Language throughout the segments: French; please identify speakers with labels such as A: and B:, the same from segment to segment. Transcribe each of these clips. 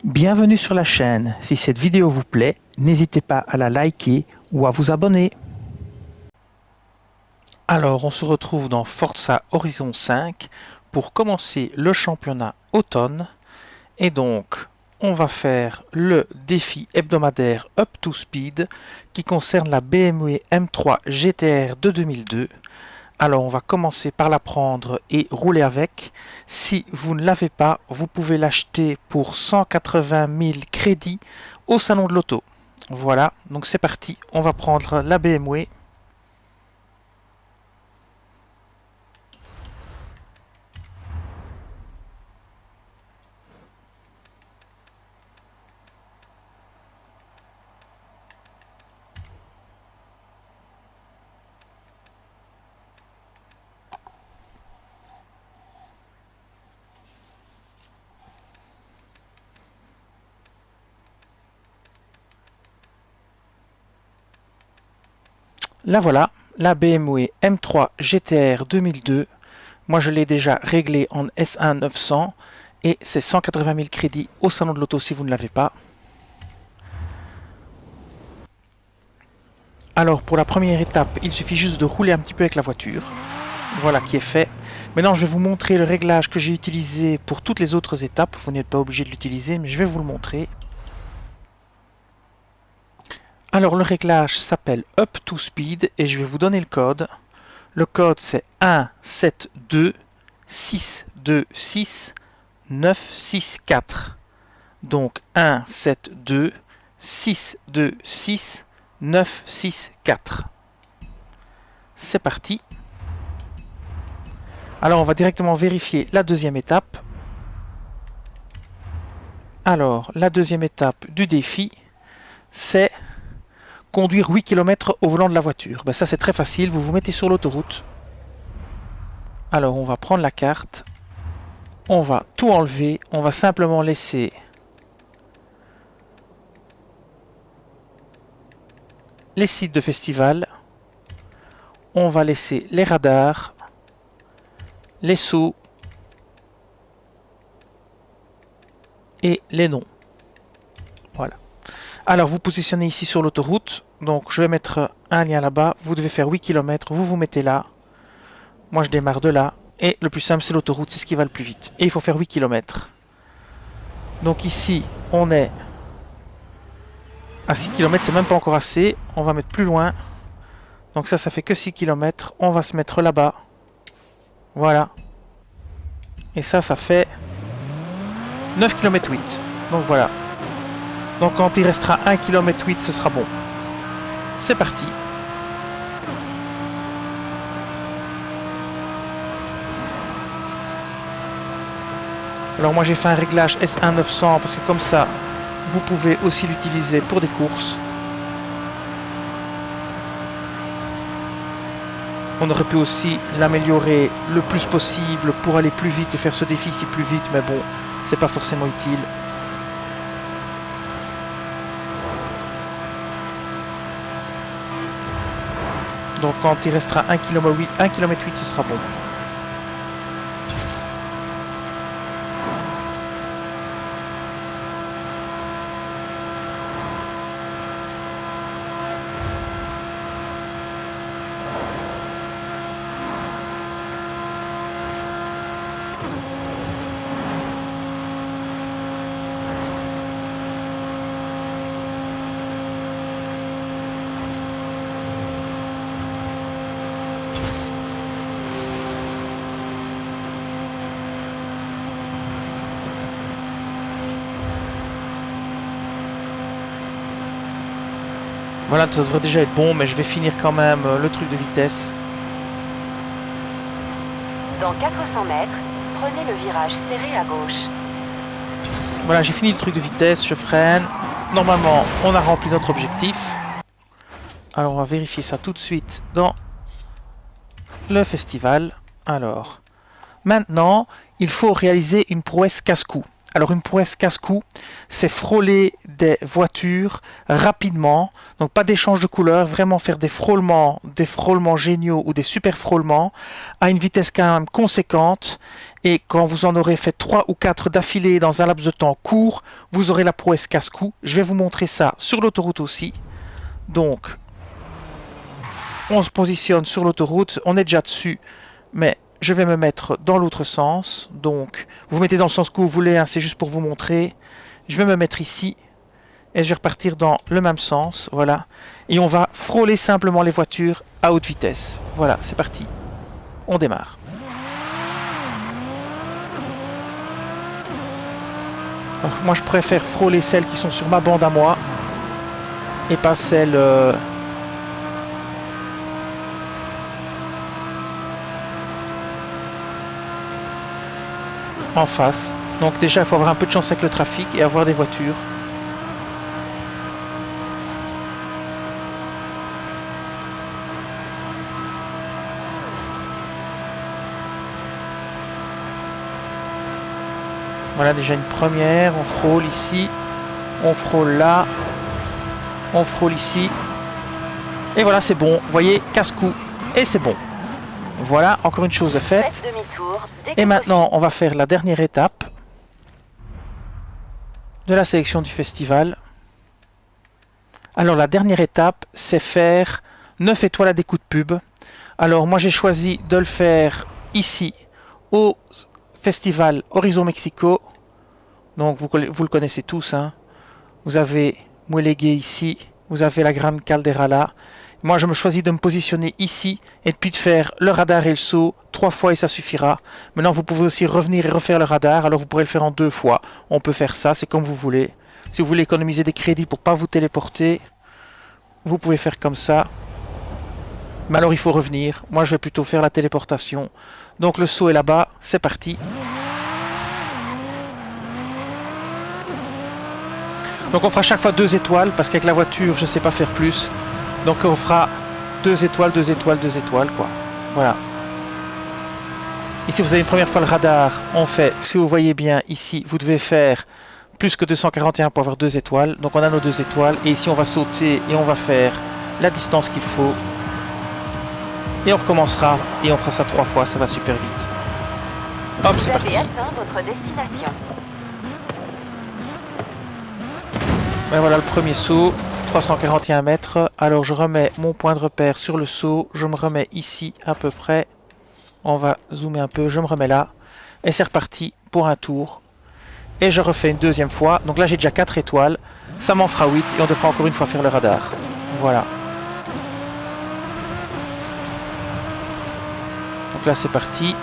A: Bienvenue sur la chaîne. Si cette vidéo vous plaît, n'hésitez pas à la liker ou à vous abonner. Alors, on se retrouve dans Forza Horizon 5 pour commencer le championnat automne. Et donc, on va faire le défi hebdomadaire Up to Speed qui concerne la BMW M3 GTR de 2002. Alors on va commencer par la prendre et rouler avec. Si vous ne l'avez pas, vous pouvez l'acheter pour 180 000 crédits au salon de l'auto. Voilà, donc c'est parti, on va prendre la BMW. La voilà, la BMW M3 GTR 2002. Moi je l'ai déjà réglé en S1 900 et c'est 180 000 crédits au salon de l'auto si vous ne l'avez pas. Alors pour la première étape, il suffit juste de rouler un petit peu avec la voiture. Voilà qui est fait. Maintenant je vais vous montrer le réglage que j'ai utilisé pour toutes les autres étapes. Vous n'êtes pas obligé de l'utiliser, mais je vais vous le montrer. Alors le réglage s'appelle Up to Speed et je vais vous donner le code. Le code c'est 172626964. Donc 172626964. C'est parti. Alors on va directement vérifier la deuxième étape. Alors la deuxième étape du défi, c'est conduire 8 km au volant de la voiture. Ben ça c'est très facile, vous vous mettez sur l'autoroute. Alors on va prendre la carte, on va tout enlever, on va simplement laisser les sites de festival, on va laisser les radars, les sauts et les noms. Voilà. Alors vous positionnez ici sur l'autoroute, donc je vais mettre un lien là-bas, vous devez faire 8 km, vous vous mettez là, moi je démarre de là, et le plus simple c'est l'autoroute, c'est ce qui va le plus vite, et il faut faire 8 km. Donc ici on est à 6 km, c'est même pas encore assez, on va mettre plus loin, donc ça fait que 6 km, on va se mettre là-bas, voilà, et ça fait 9 km 8, donc voilà. Donc quand il restera 1 km 8, ce sera bon. C'est parti. Alors moi j'ai fait un réglage S1 900 parce que comme ça, vous pouvez aussi l'utiliser pour des courses. On aurait pu aussi l'améliorer le plus possible pour aller plus vite et faire ce défi ici plus vite, mais bon, c'est pas forcément utile. Donc quand il restera 1 km 8, ce sera bon. Voilà, ça devrait déjà être bon, mais je vais finir quand même le truc de vitesse.
B: Dans 400 mètres, prenez le virage serré à gauche.
A: Voilà, j'ai fini le truc de vitesse, je freine. Normalement, on a rempli notre objectif. Alors, on va vérifier ça tout de suite dans le festival. Alors, maintenant, il faut réaliser une prouesse casse-cou. Alors une prouesse casse-cou, c'est frôler des voitures rapidement, donc pas d'échange de couleurs, vraiment faire des frôlements géniaux ou des super frôlements à une vitesse quand même conséquente. Et quand vous en aurez fait 3 ou 4 d'affilée dans un laps de temps court, vous aurez la prouesse casse-cou. Je vais vous montrer ça sur l'autoroute aussi. Donc, on se positionne sur l'autoroute, on est déjà dessus, mais je vais me mettre dans l'autre sens. Donc, vous mettez dans le sens que vous voulez, hein, c'est juste pour vous montrer. Je vais me mettre ici et je vais repartir dans le même sens, voilà. Et on va frôler simplement les voitures à haute vitesse. Voilà, c'est parti. On démarre. Alors, moi, je préfère frôler celles qui sont sur ma bande à moi et pas celles en face. Donc déjà, il faut avoir un peu de chance avec le trafic et avoir des voitures. Voilà déjà une première, on frôle ici, on frôle là, on frôle ici. Et voilà, c'est bon. Vous voyez, casse-cou. Et c'est bon. Voilà, encore une chose de faite.
B: Faites demi-tour dès que
A: Et maintenant,
B: possible.
A: on va faire la dernière étape de la sélection du festival. Alors, la dernière étape, c'est faire 9 étoiles à des coups de pub. Alors, moi, j'ai choisi de le faire ici, au festival Horizon Mexico. Donc, vous le connaissez tous, hein. Vous avez Muelegue ici, vous avez la Grande Caldera là. Moi, je me choisis de me positionner ici et puis de faire le radar et le saut 3 fois et ça suffira. Maintenant, vous pouvez aussi revenir et refaire le radar. Alors, vous pourrez le faire en 2 fois. On peut faire ça, c'est comme vous voulez. Si vous voulez économiser des crédits pour pas vous téléporter, vous pouvez faire comme ça. Mais alors, il faut revenir. Moi, je vais plutôt faire la téléportation. Donc, le saut est là-bas. C'est parti. Donc, on fera chaque fois 2 étoiles parce qu'avec la voiture, je ne sais pas faire plus. Donc on fera 2 étoiles, 2 étoiles, 2 étoiles, quoi. Voilà. Ici, vous avez une première fois le radar. On fait, si vous voyez bien, ici, vous devez faire plus que 241 pour avoir 2 étoiles. Donc on a nos 2 étoiles. Et ici, on va sauter et on va faire la distance qu'il faut. Et on recommencera. Et on fera ça 3 fois. Ça va super vite. Hop,
B: Vous
A: c'est parti.
B: avez atteint votre destination.
A: Ben voilà le premier saut. 341 mètres. Alors je remets mon point de repère sur le saut. Je me remets ici à peu près. On va zoomer un peu. Je me remets là. Et c'est reparti pour un tour. Et je refais une deuxième fois. Donc là j'ai déjà 4 étoiles. Ça m'en fera 8. Et on devra encore une fois faire le radar. Voilà. Donc là c'est parti.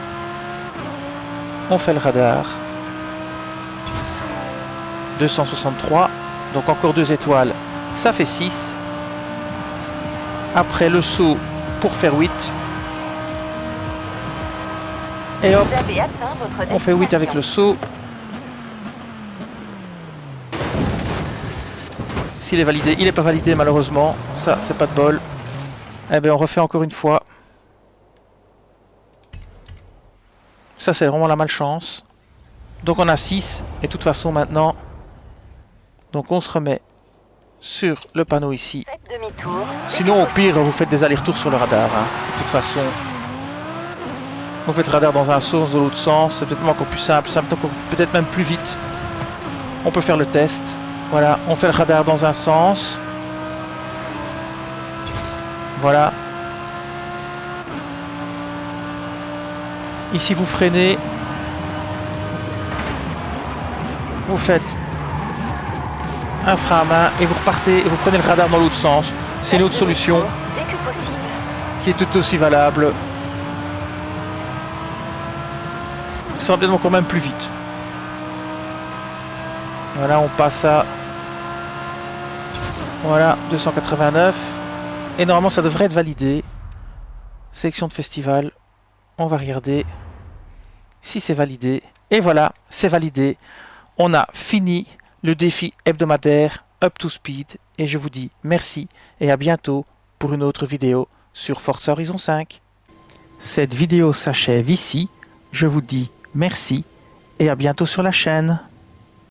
A: On fait le radar. 263. Donc encore 2 étoiles. Ça fait 6. Après le saut pour faire 8. Et hop,
B: Vous avez atteint votre destination.
A: on fait 8 avec le saut. S'il est validé, il n'est pas validé malheureusement. Ça, c'est pas de bol. Eh bien, on refait encore une fois. Ça, c'est vraiment la malchance. Donc on a 6. Et de toute façon, maintenant... Donc on se remet sur le panneau ici.
B: Faites demi-tour. dès
A: Sinon,
B: que
A: au
B: possible.
A: pire, vous faites des allers-retours sur le radar. Hein. De toute façon, vous faites le radar dans un sens, dans l'autre sens. C'est peut-être même encore plus simple. Ça peut-être même plus vite. On peut faire le test. Voilà, on fait le radar dans un sens. Voilà. Ici, vous freinez. Vous faites un frein à main et vous repartez et vous prenez le radar dans l'autre sens. C'est une autre solution
B: Dès que possible.
A: qui est tout aussi valable. Ça va peut-être encore même plus vite. Voilà, on passe à... Voilà, 289. Et normalement, ça devrait être validé. Sélection de festival. On va regarder si c'est validé. Et voilà, c'est validé. On a fini le défi hebdomadaire Up to Speed. Et je vous dis merci et à bientôt pour une autre vidéo sur Forza Horizon 5. Cette vidéo s'achève ici. Je vous dis merci et à bientôt sur la chaîne.